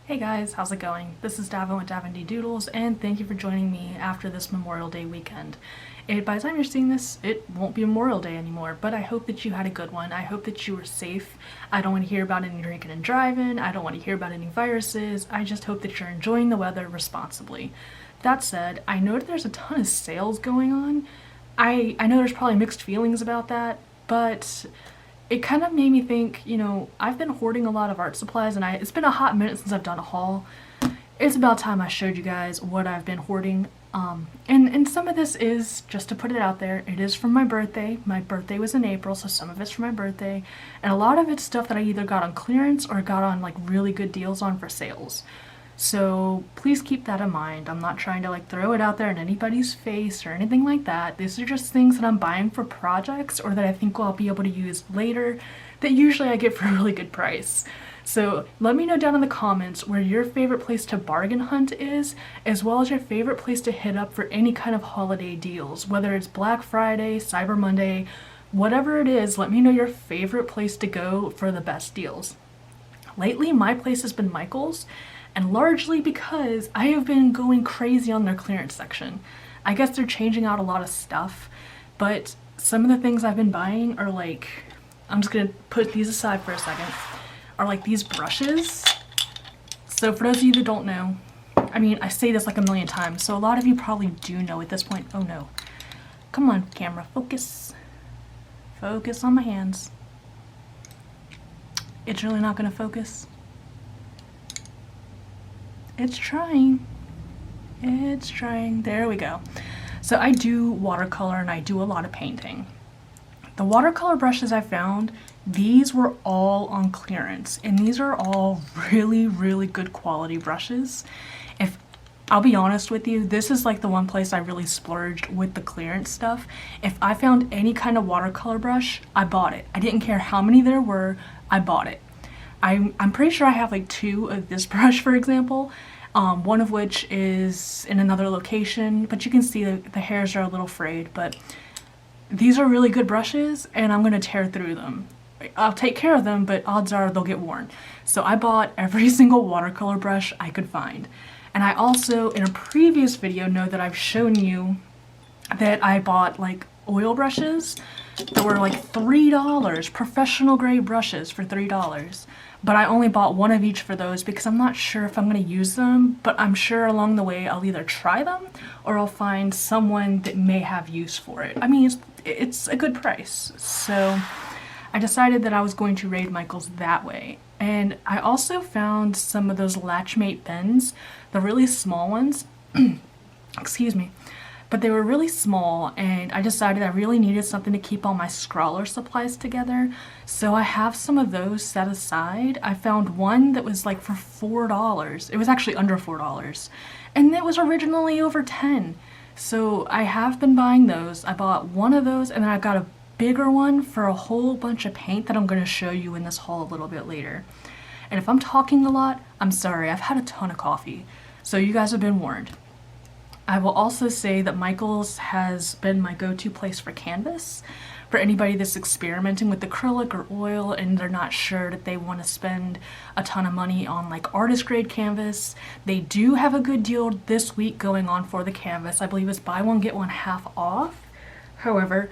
Hey guys, how's it going? This is Davin with Davin D Doodles, and thank you for joining me after this Memorial Day weekend. By the time you're seeing this, it won't be Memorial Day anymore, but I hope that you had a good one. I hope that you were safe. I don't want to hear about any drinking and driving. I don't want to hear about any viruses. I just hope that you're enjoying the weather responsibly. That said, I know that there's a ton of sales going on. I know there's probably mixed feelings about that, but it kind of made me think, I've been hoarding a lot of art supplies, and it's been a hot minute since I've done a haul. It's about time I showed you guys what I've been hoarding. And some of this is, just to put it out there, it is from my birthday. My birthday was in April, so some of it's from my birthday. And a lot of it's stuff that I either got on clearance or got on like really good deals on for sales. So please keep that in mind. I'm not trying to like throw it out there in anybody's face or anything like that. These are just things that I'm buying for projects or that I think I'll be able to use later that usually I get for a really good price. So let me know down in the comments where your favorite place to bargain hunt is, as well as your favorite place to hit up for any kind of holiday deals, whether it's Black Friday, Cyber Monday, whatever it is. Let me know your favorite place to go for the best deals. Lately, my place has been Michael's, and largely because I have been going crazy on their clearance section. I guess they're changing out a lot of stuff, but some of the things I've been buying are like, I'm just gonna put these aside for a second, are like these brushes. So for those of you that don't know, I mean, I say this like a million times, so a lot of you probably do know at this point. Oh no. Come on, camera, focus. Focus on my hands. It's really not gonna focus. It's trying. It's trying. There we go. So I do watercolor and I do a lot of painting. The watercolor brushes I found, these were all on clearance, and these are all really, really good quality brushes. If I'll be honest with you, this is like the one place I really splurged with the clearance stuff. If I found any kind of watercolor brush, I bought it. I didn't care how many there were, I bought it. I'm pretty sure I have like 2 of this brush, for example, one of which is in another location, but you can see the hairs are a little frayed, but these are really good brushes and I'm gonna tear through them. I'll take care of them, but odds are they'll get worn. So I bought every single watercolor brush I could find. And I also, in a previous video, know that I've shown you that I bought like oil brushes that were like $3, professional grade brushes for $3. But I only bought one of each for those because I'm not sure if I'm going to use them, but I'm sure along the way I'll either try them or I'll find someone that may have use for it. I mean, it's a good price. So I decided that I was going to raid Michael's that way. And I also found some of those Latchmate pens, the really small ones. Excuse me. But they were really small, and I decided I really needed something to keep all my Scrawler supplies together. So I have some of those set aside. I found one that was like for $4. It was actually under $4. And it was originally over $10. So I have been buying those. I bought one of those, and then I got a bigger one for a whole bunch of paint that I'm going to show you in this haul a little bit later. And if I'm talking a lot, I'm sorry. I've had a ton of coffee. So you guys have been warned. I will also say that Michael's has been my go-to place for canvas. For anybody that's experimenting with acrylic or oil and they're not sure that they want to spend a ton of money on like artist grade canvas, they do have a good deal this week going on for the canvas. I believe it's buy one, get one half off. However,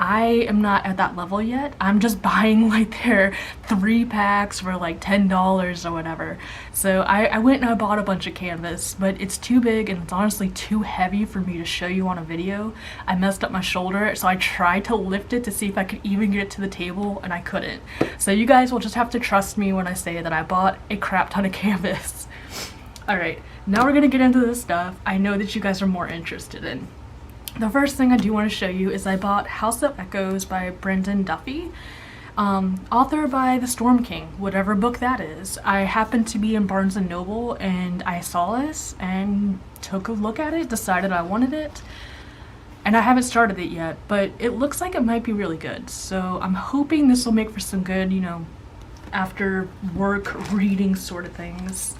I am not at that level yet. I'm just buying like their 3 packs for like $10 or whatever. So I went and I bought a bunch of canvas, but it's too big and it's honestly too heavy for me to show you on a video. I messed up my shoulder, so I tried to lift it to see if I could even get it to the table, and I couldn't. So you guys will just have to trust me when I say that I bought a crap ton of canvas. Alright, now we're gonna get into this stuff I know that you guys are more interested in. The first thing I do want to show you is I bought House of Echoes by Brendan Duffy, author by The Storm King, whatever book that is. I happened to be in Barnes & Noble and I saw this and took a look at it, decided I wanted it, and I haven't started it yet, but it looks like it might be really good. So I'm hoping this will make for some good, after work reading sort of things.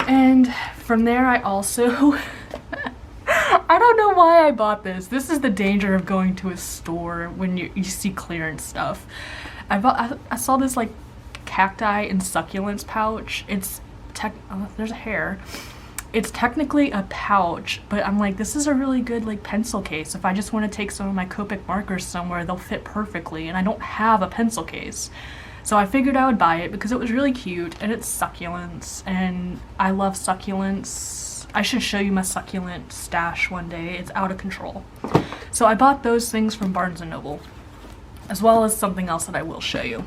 And from there I also I don't know why I bought this. This is the danger of going to a store when you see clearance stuff. I saw this like Cacti and Succulents pouch. It's there's a hair. It's technically a pouch, but I'm like, this is a really good like pencil case. If I just want to take some of my Copic markers somewhere, they'll fit perfectly, and I don't have a pencil case. So I figured I would buy it because it was really cute, and it's succulents, and I love succulents. I should show you my succulent stash one day. It's out of control. So I bought those things from Barnes & Noble, as well as something else that I will show you.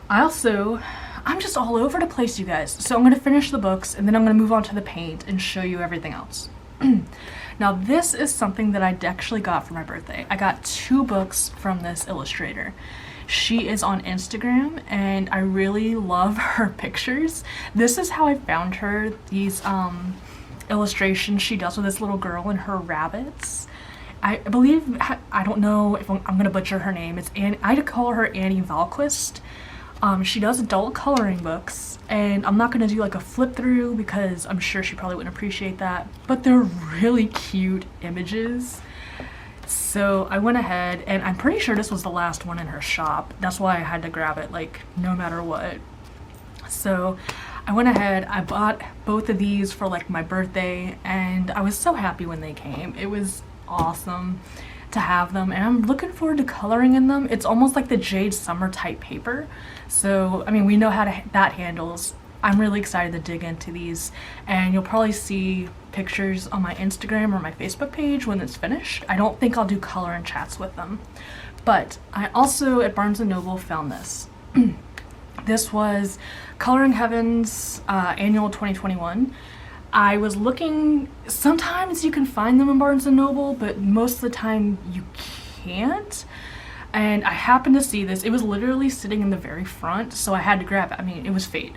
I'm just all over the place, you guys. So I'm going to finish the books, and then I'm going to move on to the paint and show you everything else. Now this is something that I actually got for my birthday. I got 2 books from this illustrator. She is on Instagram, and I really love her pictures. This is how I found her, these illustrations she does with this little girl and her rabbits. I believe, I don't know if I'm going to butcher her name. It's Annie, I'd call her Annie Valquist. She does adult coloring books, and I'm not going to do like a flip through because I'm sure she probably wouldn't appreciate that, but they're really cute images. So I went ahead, and I'm pretty sure this was the last one in her shop. That's why I had to grab it, like, no matter what. So I went ahead, I bought both of these for like my birthday, and I was so happy when they came. It was awesome to have them, and I'm looking forward to coloring in them. It's almost like the Jade Summer type paper. So, I mean, we know how that handles. I'm really excited to dig into these, and you'll probably see pictures on my Instagram or my Facebook page when it's finished. I don't think I'll do color and chats with them. But I also, at Barnes & Noble, found this. This was Coloring Heaven's annual 2021. I was looking, sometimes you can find them in Barnes & Noble, but most of the time you can't. And I happened to see this. It was literally sitting in the very front, so I had to grab it. I mean, it was fate.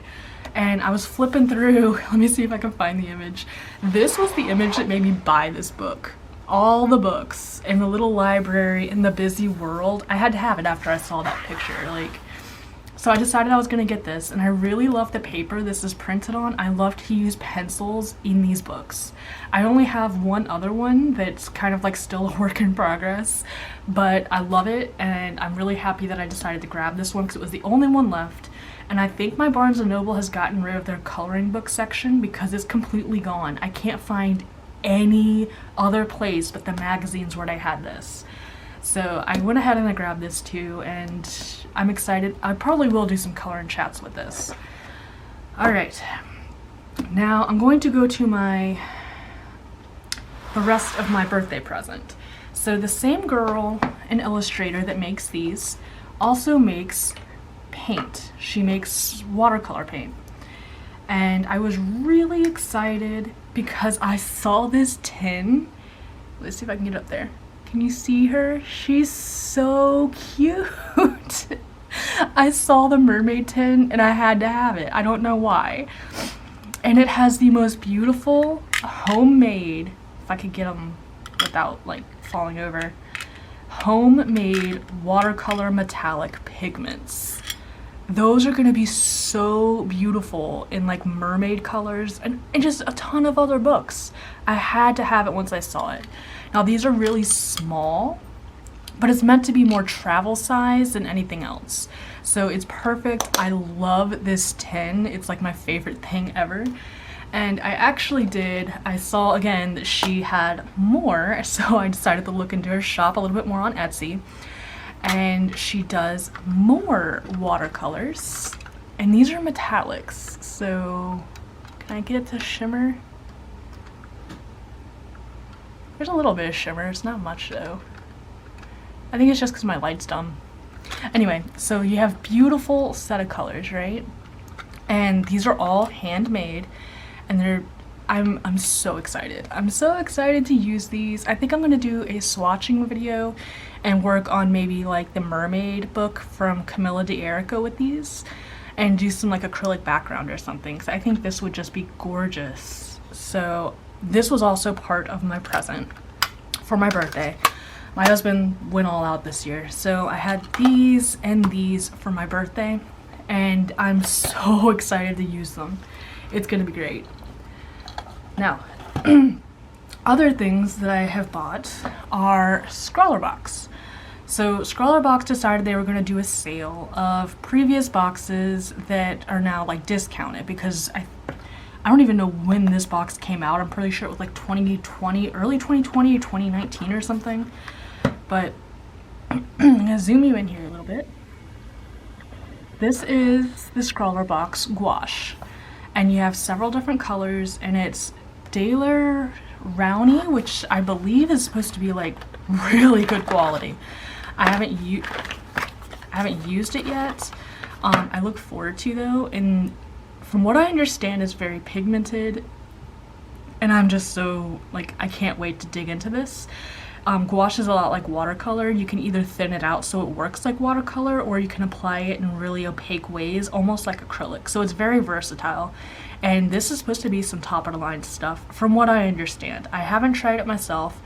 And I was flipping through, let me see if I can find the image. This was the image that made me buy this book. All the books in the little library in the busy world. I had to have it after I saw that picture. So I decided I was gonna get this, and I really love the paper this is printed on. I love to use pencils in these books. I only have one other one that's kind of like still a work in progress, but I love it, and I'm really happy that I decided to grab this one because it was the only one left. And I think my Barnes & Noble has gotten rid of their coloring book section because it's completely gone. I can't find any other place but the magazines where they had this. So I went ahead and I grabbed this too, and I'm excited. I probably will do some color and chats with this. Alright, now I'm going to go to the rest of my birthday present. So the same girl, an illustrator that makes these, also makes paint. She makes watercolor paint. And I was really excited because I saw this tin. Let's see if I can get up there. Can you see her? She's so cute. I saw the Mermaid Tin and I had to have it. I don't know why. And it has the most beautiful homemade, if I could get them without like falling over, homemade watercolor metallic pigments. Those are gonna be so beautiful in like mermaid colors and just a ton of other books. I had to have it once I saw it. Now these are really small, but it's meant to be more travel size than anything else. So it's perfect. I love this tin. It's like my favorite thing ever. And I saw again that she had more, so I decided to look into her shop a little bit more on Etsy. And she does more watercolors, and these are metallics. So can I get it to shimmer? There's a little bit of shimmer, it's not much though. I think it's just because my light's dumb. Anyway, so you have beautiful set of colors, right? And these are all handmade, and I'm so excited. I'm so excited to use these. I think I'm gonna do a swatching video and work on maybe like the Mermaid book from Camilla D'Erico with these, and do some like acrylic background or something, because I think this would just be gorgeous. So this was also part of my present for my birthday. My husband went all out this year, so I had these and these for my birthday, and I'm so excited to use them. It's gonna be great. Now, other things that I have bought are Scrawlrbox. So Scrawlrbox decided they were going to do a sale of previous boxes that are now like discounted, because I don't even know when this box came out. I'm pretty sure it was like 2020, early 2020, 2019 or something. But I'm gonna zoom you in here a little bit. This is the Scrawlrbox Gouache, and you have several different colors, and it's Daler Rowney, which I believe is supposed to be like really good quality. I haven't used it yet. I look forward to though, and from what I understand, it's very pigmented, and I'm just so like I can't wait to dig into this. Gouache is a lot like watercolor. You can either thin it out so it works like watercolor, or you can apply it in really opaque ways, almost like acrylic. So it's very versatile, and this is supposed to be some top of the line stuff from what I understand. I haven't tried it myself,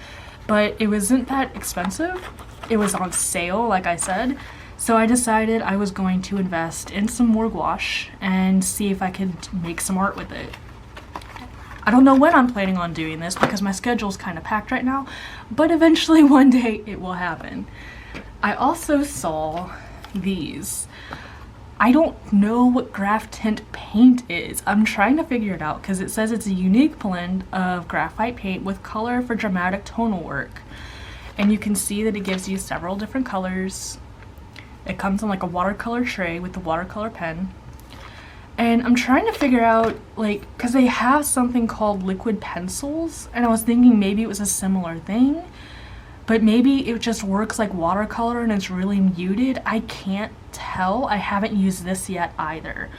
but it wasn't that expensive. It was on sale, like I said, so I decided I was going to invest in some more gouache and see if I could make some art with it. I don't know when I'm planning on doing this because my schedule's kind of packed right now, but eventually one day it will happen. I also saw these. I don't know what graph tint paint is. I'm trying to figure it out because it says it's a unique blend of graphite paint with color for dramatic tonal work. And you can see that it gives you several different colors. It comes in like a watercolor tray with the watercolor pen. And I'm trying to figure out, like, because they have something called liquid pencils, and I was thinking maybe it was a similar thing, but maybe it just works like watercolor and it's really muted. I can't tell. I haven't used this yet either.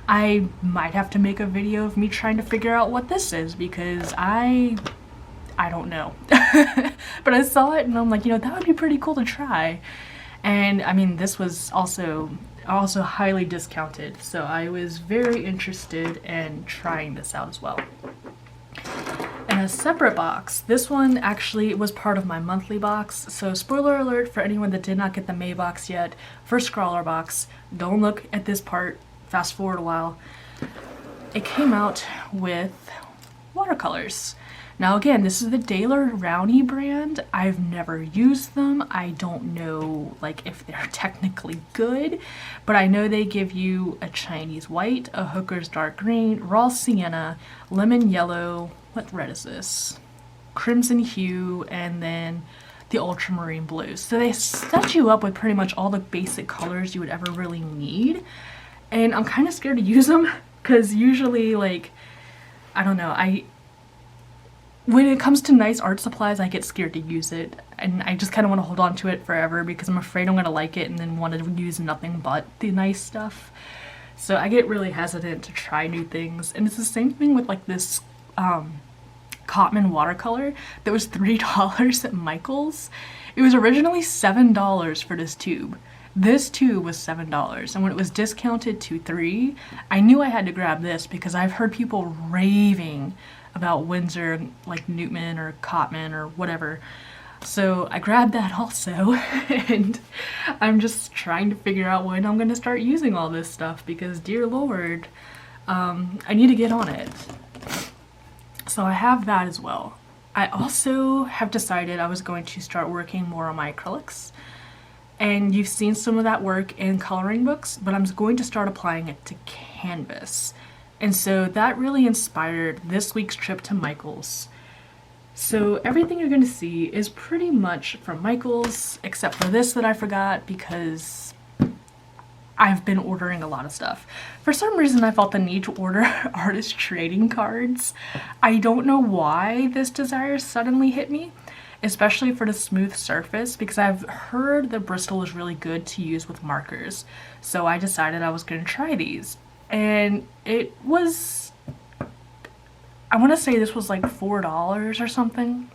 I might have to make a video of me trying to figure out what this is, because I don't know. But I saw it and I'm like, you know, that would be pretty cool to try. And I mean, this was also highly discounted, so I was very interested in trying this out as well. In a separate box, this one actually was part of my monthly box, so spoiler alert for anyone that did not get the May box yet. For Scrawlrbox, don't look at this part, fast forward a while. It came out with watercolors. Now again, this is the Daler Rowney brand. I've never used them. I don't know like if they're technically good, but I know they give you a Chinese white, a Hooker's dark green, raw sienna, lemon yellow, what red is this? Crimson hue, and then the ultramarine blue. So they set you up with pretty much all the basic colors you would ever really need. And I'm kind of scared to use them because usually, like, I don't know, when it comes to nice art supplies, I get scared to use it, and I just kind of want to hold on to it forever because I'm afraid I'm going to like it and then want to use nothing but the nice stuff. So I get really hesitant to try new things, and it's the same thing with like this Cotman Watercolor that was $3 at Michael's. It was originally $7 for this tube. This tube was $7, and when it was discounted to $3, I knew I had to grab this because I've heard people raving about Windsor, like Newman or Cotman or whatever. So I grabbed that also, and I'm just trying to figure out when I'm going to start using all this stuff because, dear Lord, I need to get on it. So I have that as well. I also have decided I was going to start working more on my acrylics. And you've seen some of that work in coloring books, but I'm going to start applying it to canvas. And so that really inspired this week's trip to Michael's. So everything you're going to see is pretty much from Michael's, except for this that I forgot because I've been ordering a lot of stuff. For some reason, I felt the need to order artist trading cards. I don't know why this desire suddenly hit me, especially for the smooth surface, because I've heard that Bristol is really good to use with markers. So I decided I was going to try these. And it was, I want to say this was like $4 or something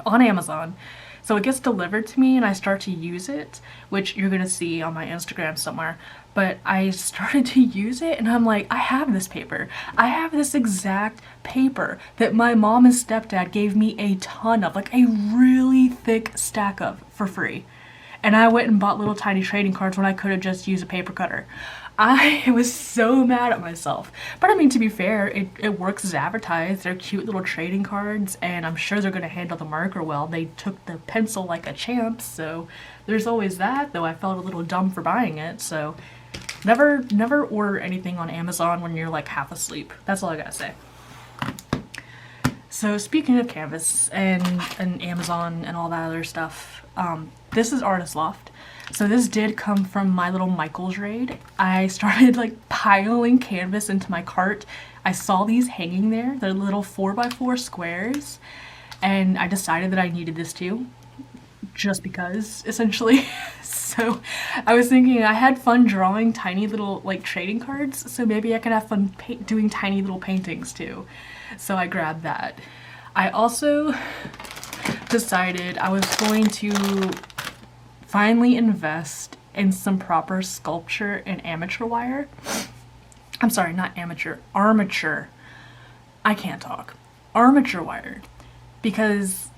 on Amazon. So it gets delivered to me and I start to use it, which you're going to see on my Instagram somewhere. But I started to use it and I'm like, I have this paper. I have this exact paper that my mom and stepdad gave me a ton of, like a really thick stack of for free. And I went and bought little tiny trading cards when I could have just used a paper cutter. I was so mad at myself. But I mean, to be fair, it works as advertised. They're cute little trading cards, and I'm sure they're going to handle the marker well. They took the pencil like a champ, so there's always that, though I felt a little dumb for buying it, so never order anything on Amazon when you're like half asleep. That's all I gotta say. So speaking of canvas and Amazon and all that other stuff, this is Artist Loft. So this did come from my little Michael's raid. I started like piling canvas into my cart. I saw these hanging there. They're little 4x4 squares, and I decided that I needed this too, just because, essentially. So I was thinking I had fun drawing tiny little like trading cards, so maybe I could have fun doing tiny little paintings too. So I grabbed that. I also decided I was going to finally invest in some proper sculpture and amateur wire. I'm sorry, not amateur, armature. I can't talk. Armature wire. Because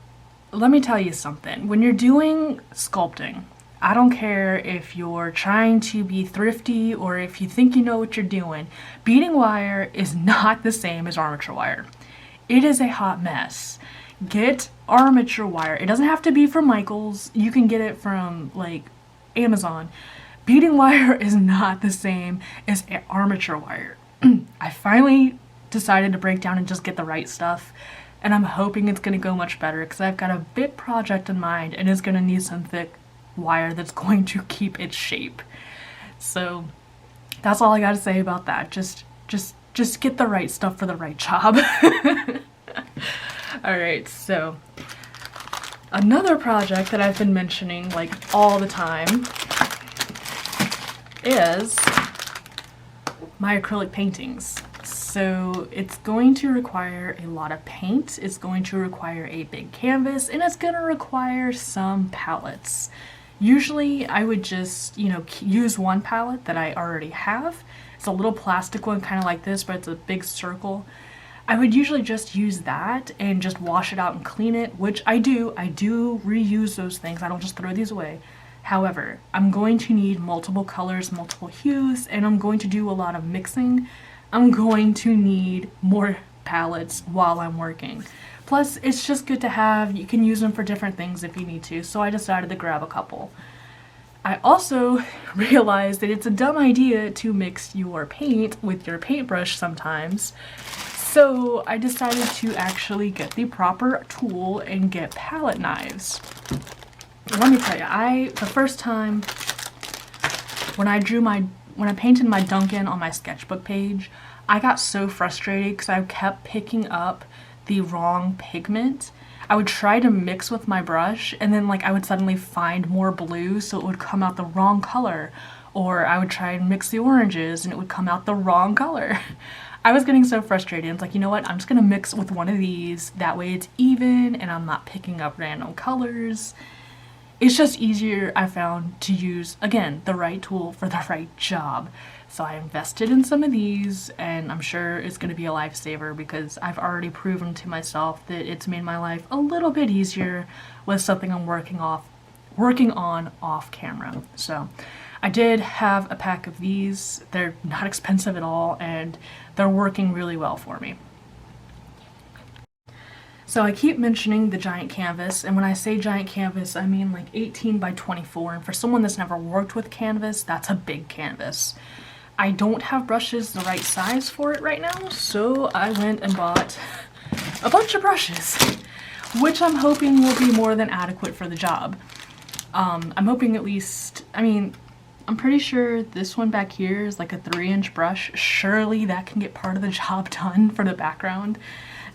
let me tell you something. When you're doing sculpting, I don't care if you're trying to be thrifty or if you think you know what you're doing, beading wire is not the same as armature wire. It is a hot mess. Get armature wire. It doesn't have to be from Michael's. You can get it from like Amazon. Beading wire is not the same as armature wire. I finally decided to break down and just get the right stuff, and I'm hoping it's going to go much better because I've got a big project in mind and it's going to need some thick wire that's going to keep its shape. So that's all I got to say about that. Just get the right stuff for the right job. Alright, so another project that I've been mentioning like all the time is my acrylic paintings. So it's going to require a lot of paint, it's going to require a big canvas, and it's going to require some palettes. Usually I would just, use one palette that I already have. It's a little plastic one, kind of like this, but it's a big circle. I would usually just use that and just wash it out and clean it, which I do. I do reuse those things. I don't just throw these away. However, I'm going to need multiple colors, multiple hues, and I'm going to do a lot of mixing. I'm going to need more palettes while I'm working. Plus, it's just good to have. You can use them for different things if you need to, so I decided to grab a couple. I also realized that it's a dumb idea to mix your paint with your paintbrush sometimes. So I decided to actually get the proper tool and get palette knives. Let me tell you, the first time when I painted my Duncan on my sketchbook page, I got so frustrated because I kept picking up the wrong pigment. I would try to mix with my brush and then I would suddenly find more blue, so it would come out the wrong color. Or I would try and mix the oranges and it would come out the wrong color. I was getting so frustrated. It's like, you know what? I'm just gonna mix with one of these. That way it's even and I'm not picking up random colors. It's just easier, I found, to use, again, the right tool for the right job. So I invested in some of these, and I'm sure it's going to be a lifesaver because I've already proven to myself that it's made my life a little bit easier with something I'm working on off camera. So I did have a pack of these. They're not expensive at all, and they're working really well for me. So I keep mentioning the giant canvas, and when I say giant canvas, I mean like 18 by 24, and for someone that's never worked with canvas, that's a big canvas. I don't have brushes the right size for it right now, so I went and bought a bunch of brushes, which I'm hoping will be more than adequate for the job. I'm hoping at least, I'm pretty sure this one back here is like a 3-inch brush. Surely that can get part of the job done for the background.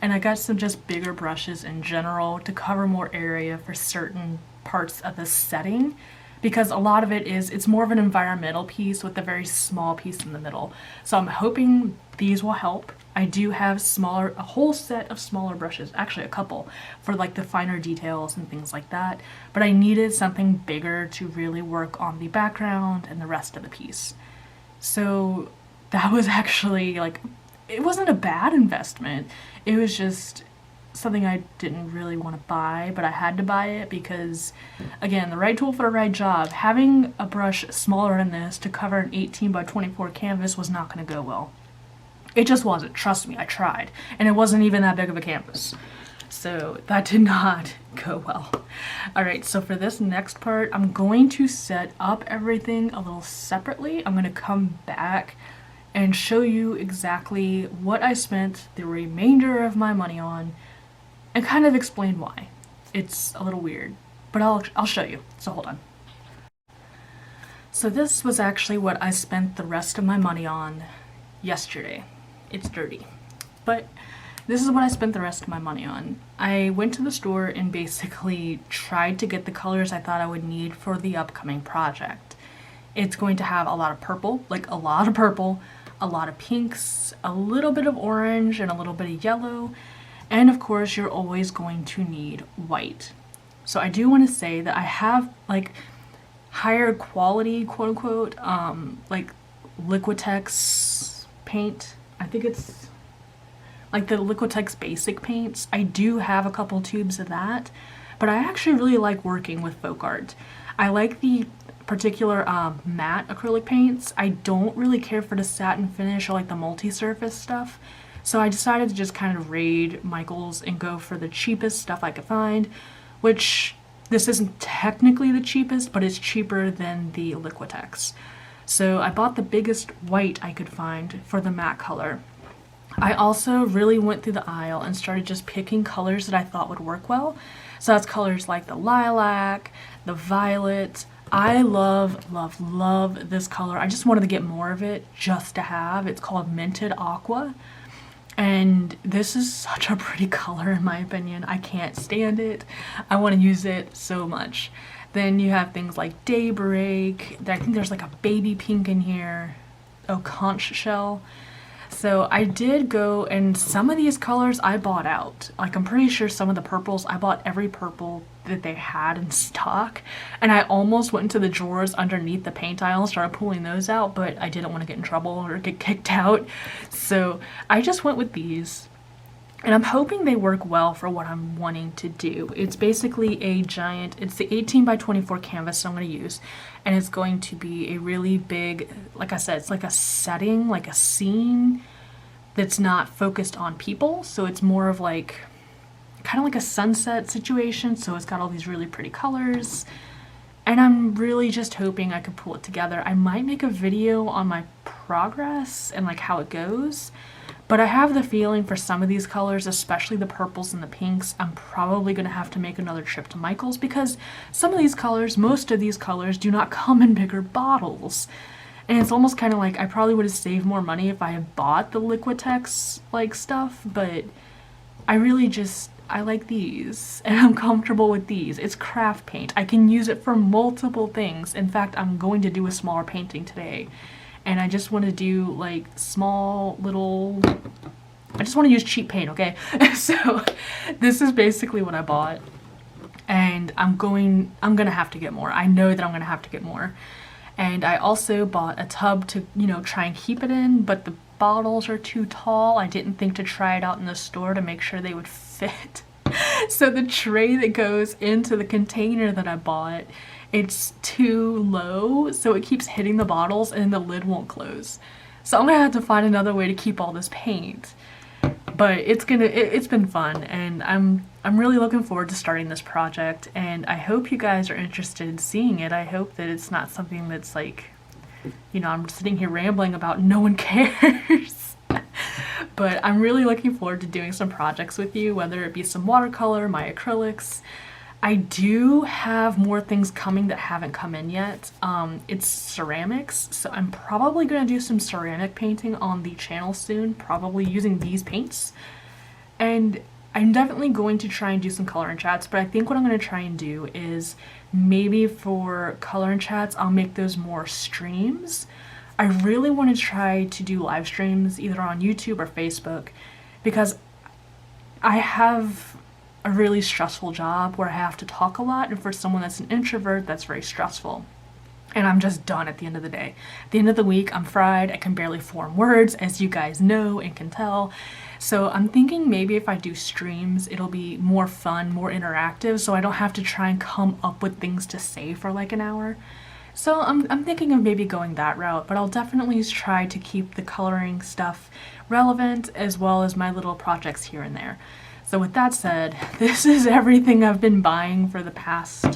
And I got some just bigger brushes in general to cover more area for certain parts of the setting, because a lot of it's more of an environmental piece with a very small piece in the middle. So I'm hoping these will help. I do have a whole set of smaller brushes, actually a couple, for like the finer details and things like that, but I needed something bigger to really work on the background and the rest of the piece. So that was actually it wasn't a bad investment. It was just, something I didn't really want to buy, but I had to buy it because, again, the right tool for the right job. Having a brush smaller than this to cover an 18 by 24 canvas was not going to go well. It just wasn't. Trust me, I tried. And it wasn't even that big of a canvas. So that did not go well. Alright, so for this next part, I'm going to set up everything a little separately. I'm going to come back and show you exactly what I spent the remainder of my money on and kind of explain why. It's a little weird, but I'll show you, so hold on. So this was actually what I spent the rest of my money on yesterday. It's dirty, but this is what I spent the rest of my money on. I went to the store and basically tried to get the colors I thought I would need for the upcoming project. It's going to have a lot of purple, like a lot of purple, a lot of pinks, a little bit of orange, and a little bit of yellow. And of course, you're always going to need white. So I do want to say that I have like higher quality, quote unquote, like Liquitex paint. I think it's like the Liquitex basic paints. I do have a couple tubes of that, but I actually really like working with folk art. I like the particular matte acrylic paints. I don't really care for the satin finish or like the multi-surface stuff. So I decided to just kind of raid Michael's and go for the cheapest stuff I could find, which this isn't technically the cheapest, but it's cheaper than the Liquitex. So I bought the biggest white I could find for the matte color. I also really went through the aisle and started just picking colors that I thought would work well. So that's colors like the lilac, the violet. I love, love, love this color. I just wanted to get more of it just to have. It's called Minted Aqua. And this is such a pretty color in my opinion. I can't stand it. I want to use it so much. Then you have things like Daybreak. I think there's like a baby pink in here. Oh, conch shell. So I did go, and some of these colors I bought out. Like I'm pretty sure some of the purples, I bought every purple that they had in stock. And I almost went into the drawers underneath the paint aisle and started pulling those out, but I didn't want to get in trouble or get kicked out. So I just went with these. And I'm hoping they work well for what I'm wanting to do. It's basically a giant, it's the 18 by 24 canvas I'm going to use. And it's going to be a really big, like I said, it's like a setting, like a scene that's not focused on people. So it's more of like, kind of like a sunset situation. So it's got all these really pretty colors. And I'm really just hoping I could pull it together. I might make a video on my progress and like how it goes. But I have the feeling for some of these colors, especially the purples and the pinks, I'm probably going to have to make another trip to Michael's because some of these colors, most of these colors, do not come in bigger bottles. And it's almost kind of like I probably would have saved more money if I had bought the Liquitex like stuff, but I really just, I like these and I'm comfortable with these. It's craft paint. I can use it for multiple things. In fact, I'm going to do a smaller painting today. And I just want to do like small little, I just want to use cheap paint, okay? So this is basically what I bought. And I'm gonna have to get more. I know that I'm gonna have to get more. And I also bought a tub to, you know, try and keep it in, but the bottles are too tall. I didn't think to try it out in the store to make sure they would fit. So the tray that goes into the container that I bought, it's too low, so it keeps hitting the bottles and the lid won't close. So I'm gonna have to find another way to keep all this paint. But it's been fun, and I'm really looking forward to starting this project, and I hope you guys are interested in seeing it. I hope that it's not something that's like, you know, I'm sitting here rambling about no one cares. But I'm really looking forward to doing some projects with you, whether it be some watercolor, my acrylics. I do have more things coming that haven't come in yet. It's ceramics, so I'm probably going to do some ceramic painting on the channel soon, probably using these paints. And I'm definitely going to try and do some color and chats, but I think what I'm going to try and do is maybe for color and chats, I'll make those more streams. I really want to try to do live streams either on YouTube or Facebook because I have a really stressful job where I have to talk a lot, and for someone that's an introvert, that's very stressful. and I'm just done at the end of the day. At the end of the week, I'm fried. I can barely form words, as you guys know and can tell. So I'm thinking maybe if I do streams, it'll be more fun, more interactive, so I don't have to try and come up with things to say for like an hour. So I'm thinking of maybe going that route, but I'll definitely try to keep the coloring stuff relevant as well as my little projects here and there. So with that said, this is everything I've been buying for the past,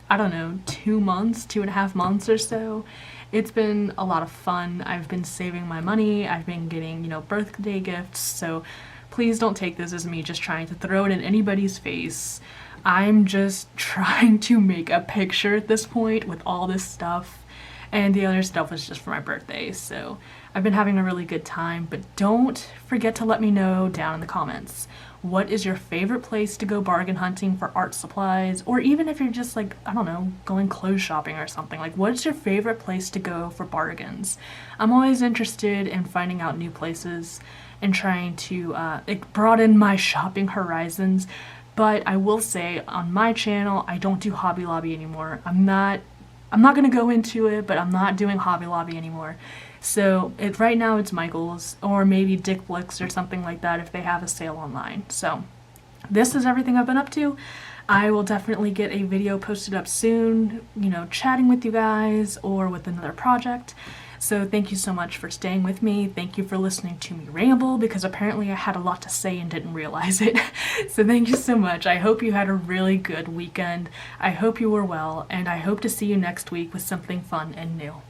I don't know, 2 months, 2.5 months or so. It's been a lot of fun. I've been saving my money. I've been getting, birthday gifts. So please don't take this as me just trying to throw it in anybody's face. I'm just trying to make a picture at this point with all this stuff. And the other stuff was just for my birthday. So I've been having a really good time, but don't forget to let me know down in the comments. What is your favorite place to go bargain hunting for art supplies? Or even if you're just like, I don't know, going clothes shopping or something, like what's your favorite place to go for bargains? I'm always interested in finding out new places and trying to broaden my shopping horizons. But I will say on my channel, I don't do Hobby Lobby anymore. I'm not gonna go into it, but I'm not doing Hobby Lobby anymore. So right now it's Michael's or maybe Dick Blick's or something like that if they have a sale online. So this is everything I've been up to. I will definitely get a video posted up soon, chatting with you guys or with another project. So thank you so much for staying with me. Thank you for listening to me ramble, because apparently I had a lot to say and didn't realize it. So thank you so much. I hope you had a really good weekend. I hope you were well, and I hope to see you next week with something fun and new.